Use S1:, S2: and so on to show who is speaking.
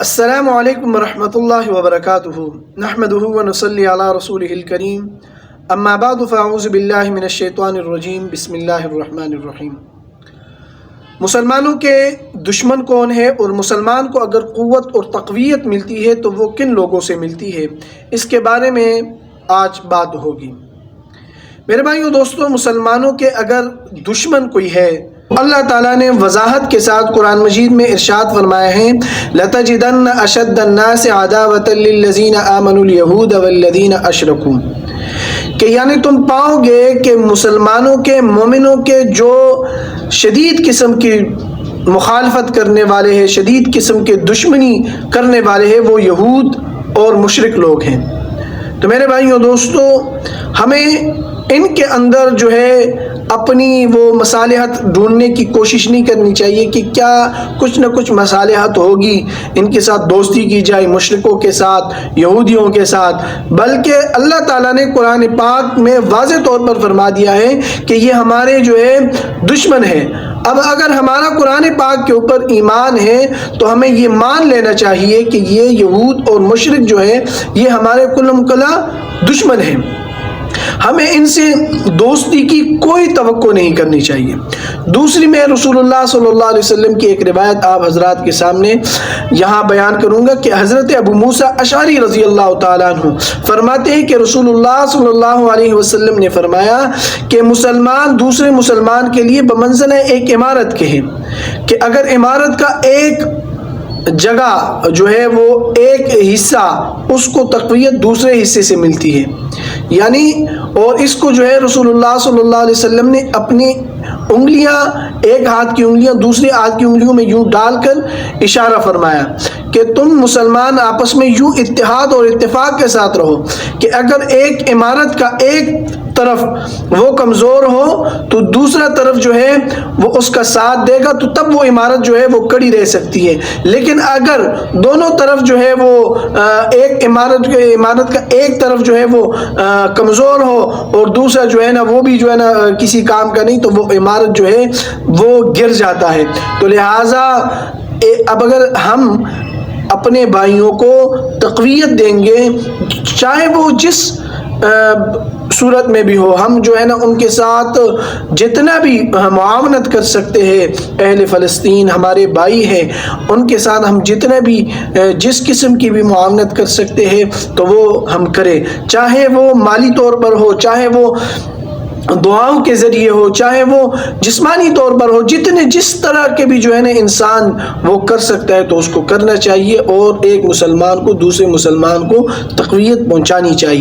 S1: السلام علیکم ورحمۃ اللہ وبرکاتہ نحمدہ ونصلی علی رسولہ الکریم اما بعد فاعوذ باللہ من الشیطان الرجیم بسم اللہ الرحمن الرحیم۔ مسلمانوں کے دشمن کون ہے اور مسلمان کو اگر قوت اور تقویت ملتی ہے تو وہ کن لوگوں سے ملتی ہے، اس کے بارے میں آج بات ہوگی۔ میرے بھائیو دوستو، مسلمانوں کے اگر دشمن کوئی ہے، اللہ تعالیٰ نے وضاحت کے ساتھ قرآن مجید میں ارشاد فرمایا ہے لَتَجِدَنَّ أَشَدَّ النَّاسِ عَدَاوَةً لِلَّذِينَ آمَنُوا الْيَهُودَ وَالَّذِينَ أَشْرَكُوا، کہ یعنی تم پاؤ گے کہ مسلمانوں کے مومنوں کے جو شدید قسم کی مخالفت کرنے والے ہیں، شدید قسم کے دشمنی کرنے والے ہیں، وہ یہود اور مشرک لوگ ہیں۔ تو میرے بھائیوں دوستو، ہمیں ان کے اندر جو ہے اپنی وہ مصالحت ڈھونڈنے کی کوشش نہیں کرنی چاہیے کہ کیا کچھ نہ کچھ مصالحت ہوگی، ان کے ساتھ دوستی کی جائے، مشرکوں کے ساتھ، یہودیوں کے ساتھ، بلکہ اللہ تعالیٰ نے قرآن پاک میں واضح طور پر فرما دیا ہے کہ یہ ہمارے جو ہے دشمن ہیں۔ اب اگر ہمارا قرآن پاک کے اوپر ایمان ہے تو ہمیں یہ مان لینا چاہیے کہ یہ یہود اور مشرک جو ہے یہ ہمارے کلم کلا دشمن ہیں، ہمیں ان سے دوستی کی کوئی توقع نہیں کرنی چاہیے۔ دوسری میں رسول اللہ صلی اللہ علیہ وسلم کی ایک روایت آپ حضرات کے سامنے یہاں بیان کروں گا کہ حضرت ابو موسیٰ اشعری رضی اللہ تعالیٰ عنہ فرماتے ہیں کہ رسول اللہ صلی اللہ علیہ وسلم نے فرمایا کہ مسلمان دوسرے مسلمان کے لیے بمنزلہ ایک عمارت کے ہیں، کہ اگر عمارت کا ایک جگہ جو ہے وہ ایک حصہ اس کو تقویت دوسرے حصے سے ملتی ہے، یعنی اور اس کو جو ہے رسول اللہ صلی اللہ علیہ وسلم نے اپنی انگلیاں، ایک ہاتھ کی انگلیاں دوسرے ہاتھ کی انگلیوں میں یوں ڈال کر اشارہ فرمایا کہ تم مسلمان آپس میں یوں اتحاد اور اتفاق کے ساتھ رہو کہ اگر ایک عمارت کا ایک طرف وہ کمزور ہو تو دوسرا طرف جو ہے وہ اس کا ساتھ دے گا، تو تب وہ عمارت جو ہے وہ کڑی رہ سکتی ہے۔ لیکن اگر دونوں طرف جو ہے وہ ایک عمارت کا ایک طرف جو ہے وہ کمزور ہو اور دوسرا جو ہے نا وہ بھی جو ہے نا کسی کام کا نہیں، تو وہ عمارت جو ہے وہ گر جاتا ہے۔ تو لہٰذا اب اگر ہم اپنے بھائیوں کو تقویت دیں گے، چاہے وہ جس صورت میں بھی ہو، ہم جو ہے نا ان کے ساتھ جتنا بھی معاونت کر سکتے ہیں، اہل فلسطین ہمارے بھائی ہیں، ان کے ساتھ ہم جتنا بھی جس قسم کی بھی معاونت کر سکتے ہیں تو وہ ہم کریں، چاہے وہ مالی طور پر ہو، چاہے وہ دعاؤں کے ذریعے ہو، چاہے وہ جسمانی طور پر ہو، جس طرح کے بھی جو ہے نا انسان وہ کر سکتا ہے تو اس کو کرنا چاہیے، اور ایک مسلمان کو دوسرے مسلمان کو تقویت پہنچانی چاہیے۔